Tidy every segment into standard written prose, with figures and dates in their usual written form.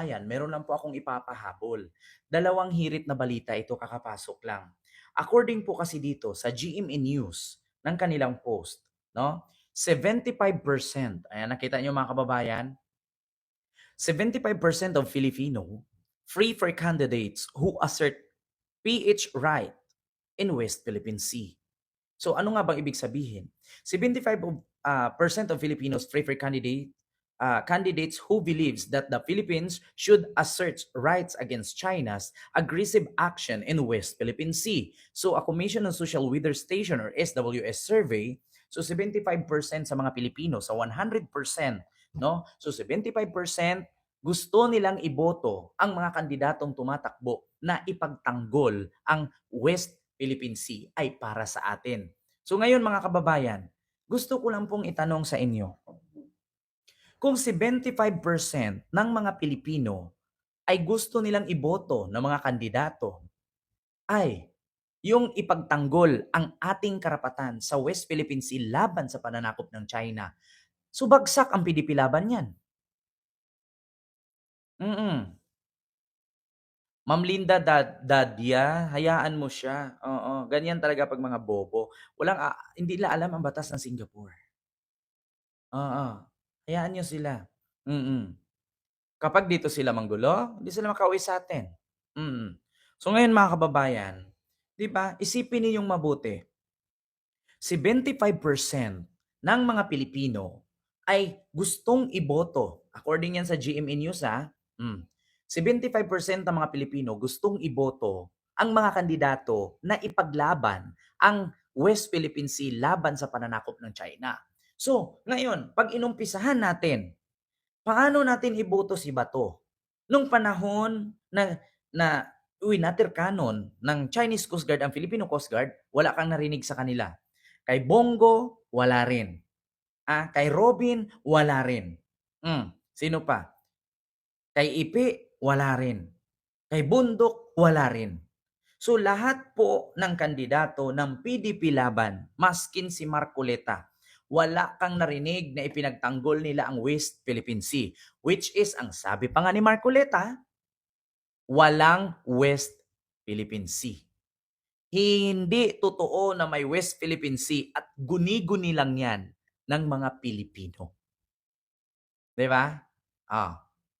kababayan, meron lang po akong ipapahabol. Dalawang hirit na balita ito kakapasok lang. According po kasi dito sa GMA News ng kanilang post, no? 75%, ayan nakita niyo mga kababayan, 75% of Filipino free for candidates who assert PH right in West Philippine Sea. So ano nga bang ibig sabihin? 75% of Filipinos prefer candidates who believes that the Philippines should assert rights against China's aggressive action in West Philippine Sea. So a Commission on Social Weather Station or SWS survey, so 75% sa mga Pilipino sa 100%, no? So 75% gusto nilang iboto ang mga kandidatong tumatakbo na ipagtanggol ang West Philippine Sea ay para sa atin. So ngayon mga kababayan, gusto ko lang pong itanong sa inyo, kung 75% ng mga Pilipino ay gusto nilang iboto ng mga kandidato ay yung ipagtanggol ang ating karapatan sa West Philippine Sea laban sa pananakop ng China, subagsak ang PDP laban yan. Ma'am Linda Dadya, hayaan mo siya. Oo, ganyan talaga pag mga bobo. Hindi nila alam ang batas ng Singapore. Oo, hayaan niyo sila. Mm. Kapag dito sila manggulo, hindi sila makauwi sa atin. Mm. So ngayon mga kababayan, 'di ba? Isipin ninyong mabuti. 75% ng mga Pilipino ay gustong iboto. According yan sa GMA News 75% ng mga Pilipino gustong iboto ang mga kandidato na ipaglaban ang West Philippine Sea laban sa pananakop ng China. So, ngayon, pag inumpisahan natin, paano natin iboto si Bato? Nung panahon na winatirkanon ng Chinese Coast Guard ang Filipino Coast Guard, wala kang narinig sa kanila. Kay Bongo, wala rin. Kay Robin, wala rin. Sino pa? Kay Ipi, wala rin. Kay Bundok, wala rin. So lahat po ng kandidato ng PDP laban, maskin si Marcoleta, wala kang narinig na ipinagtanggol nila ang West Philippine Sea. Which is, ang sabi pa nga ni Marcoleta, walang West Philippine Sea. Hindi totoo na may West Philippine Sea at guni-guni lang yan ng mga Pilipino. 'Di ba?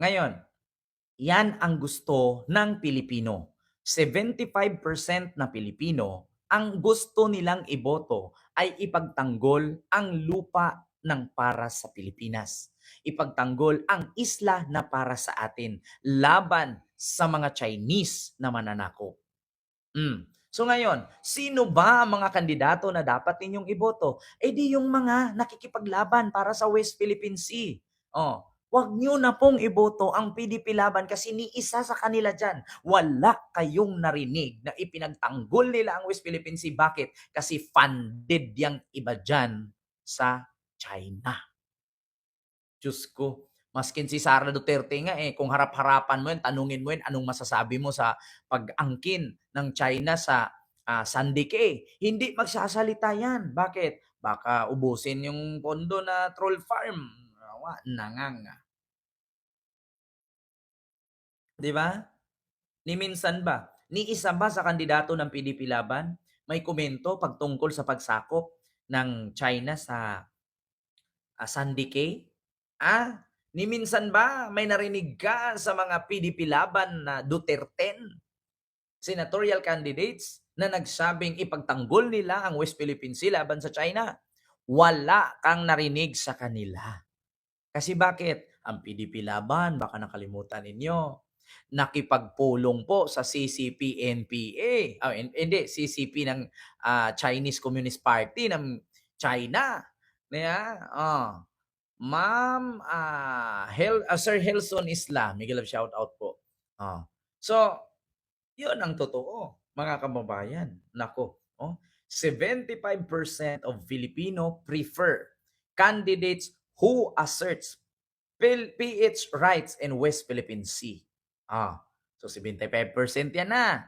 Ngayon, yan ang gusto ng Pilipino. 75% na Pilipino, ang gusto nilang iboto ay ipagtanggol ang lupa ng para sa Pilipinas. Ipagtanggol ang isla na para sa atin laban sa mga Chinese na mananakop. So ngayon, sino ba ang mga kandidato na dapat ninyong iboto? Di yung mga nakikipaglaban para sa West Philippine Sea. Wag nyo na pong iboto ang PDP laban kasi ni isa sa kanila dyan. Wala kayong narinig na ipinagtanggol nila ang West Philippine Sea. Bakit? Kasi funded yung iba dyan sa China. Diyos ko, maskin si Sara Duterte nga kung harap-harapan mo yun, tanungin mo yun, anong masasabi mo sa pag-angkin ng China sa Sandike? Hindi magsasalita yan. Bakit? Baka ubusin yung pondo na troll farm. Nanganga. Di ba? Ni minsan ba? Ni isa ba sa kandidato ng PDP Laban may komento pagtungkol sa pagsakop ng China sa Sandike? Ni minsan ba may narinig ka sa mga PDP laban na Duterten, senatorial candidates na nagsabing ipagtanggol nila ang West Philippine Sea laban sa China? Wala kang narinig sa kanila. Kasi bakit? Ang PDP laban, baka nakalimutan ninyo, nakipagpulong po sa CCP-NPA. Hindi, CCP ng Chinese Communist Party ng China. Ma'am, Sir Helson Isla, Miguel of shout out po. So, yun ang totoo, mga kababayan. Nako, 75% of Filipino prefer candidates who asserts PH rights in West Philippine Sea. So 75% yan na.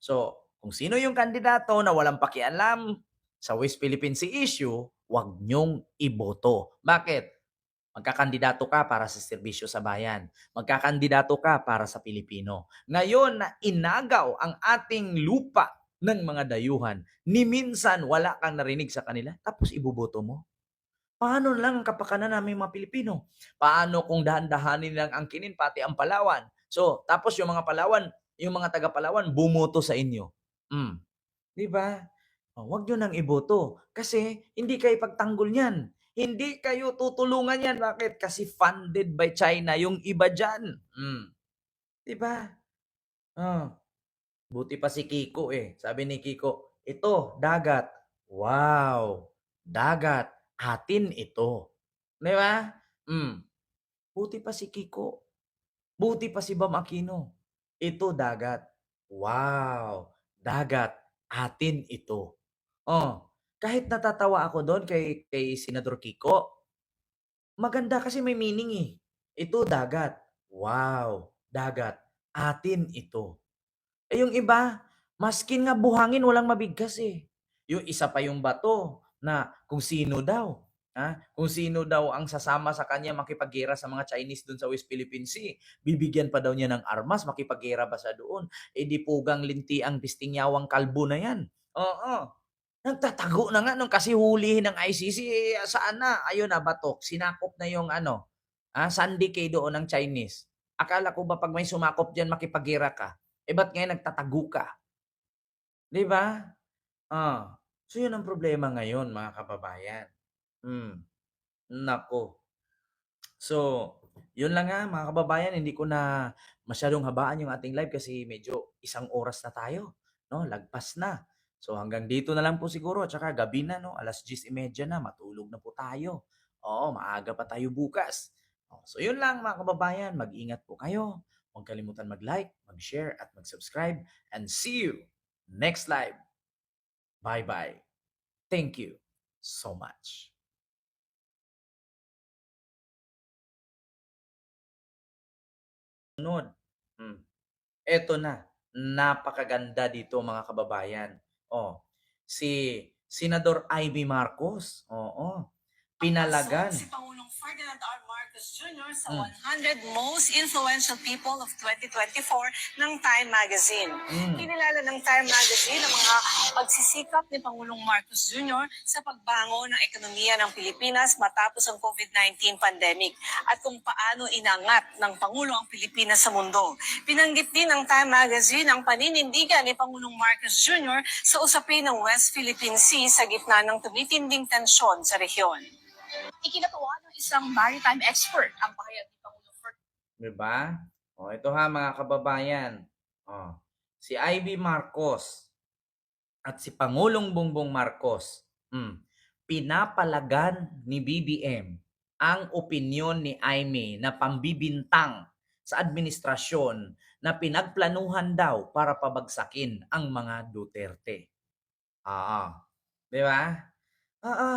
So, kung sino yung kandidato na walang pakialam sa West Philippine Sea issue, wag nyong iboto. Bakit? Magkakandidato ka para sa serbisyo sa bayan. Magkakandidato ka para sa Pilipino. Ngayon na inagaw ang ating lupa ng mga dayuhan, ni minsan wala kang narinig sa kanila, tapos iboboto mo. Paano lang ang kapakanan naming mga Pilipino? Paano kung dahan-dahanin lang ang kinin pati ang Palawan? So, tapos yung mga Palawan, yung mga taga Palawan bumoto sa inyo. 'Di ba? Oh, wag niyo nang iboto kasi hindi kayo pagtanggol niyan. Hindi kayo tutulungan niyan. Bakit? Kasi funded by China yung iba diyan. 'Di ba? Oh, buti pa si Kiko eh. Sabi ni Kiko, "Ito, dagat." Wow! Dagat, atin ito. 'Di ba? Hmm, buti pa si Kiko. Buti pa si Bam Aquino. Ito dagat. Wow! Dagat, atin ito. Oh, kahit natatawa ako do'n kay Senador Kiko, maganda kasi may meaning, eh. Ito dagat. Wow! Dagat, atin ito. Eh, yung iba, maskin nga buhangin walang mabigkas, eh. Yung isa pa yung bato na kung sino daw, kung sino daw ang sasama sa kanya makipaggera sa mga Chinese dun sa West Philippine Sea, bibigyan pa daw niya ng armas, makipaggera ba siya doon? Eh, di pugang linti ang Pistingyawang kalbo na yan. Oo. Nagtatago na nga nung kasi hulihin ng ICC, eh, saan na? Ayun na, batok. Sinakop na yung ano, Sandy Cay doon ng Chinese. Akala ko ba pag may sumakop diyan makipaggera ka? Eh, ba't ngayon nagtatago ka? 'Di ba? So, 'yun ang problema ngayon mga kababayan. Hmm, naku. So, 'yun lang nga mga kababayan, hindi ko na masyadong habaan yung ating live kasi medyo 1 oras na tayo, 'no, lagpas na. So, hanggang dito na lang po siguro at saka gabi na 'no, 10:30 na, matulog na po tayo. Oo, maaga pa tayo bukas. Oh, so 'yun lang mga kababayan, mag-ingat po kayo. Huwag kalimutan mag-like, mag-share at mag-subscribe and see you next live. Bye-bye. Thank you so much. Sunod, hmm. Eto na, napakaganda dito mga kababayan. Oh, si Senador Amy Marcos, oo, pinalagan. Si Pangulong Ferdinand R. Marcos Jr. sa Hmm, 100 Most Influential People of 2024 ng Time Magazine. hmm, Kinilala ng Time Magazine ang mga pagsisikap ni Pangulong Marcos Jr. sa pagbangon ng ekonomiya ng Pilipinas matapos ang COVID-19 pandemic at kung paano inangat ng Pangulo ang Pilipinas sa mundo. Pinanggit din ng Time Magazine ang paninindigan ni Pangulong Marcos Jr. sa usapin ng West Philippine Sea sa gitna ng tumitinding tensyon sa rehiyon. Ikinatuwa ng isang maritime expert ang pahayag ni Pangulong Ferdinand. 'di ba? Oh, ito ha mga kababayan. Oh, si Ivy Marcos at si Pangulong Bongbong Marcos, pinapalagan ni BBM ang opinyon ni Amy na pambibintang sa administrasyon na pinagplanuhan daw para pabagsakin ang mga Duterte. Oo, 'di ba? Oo.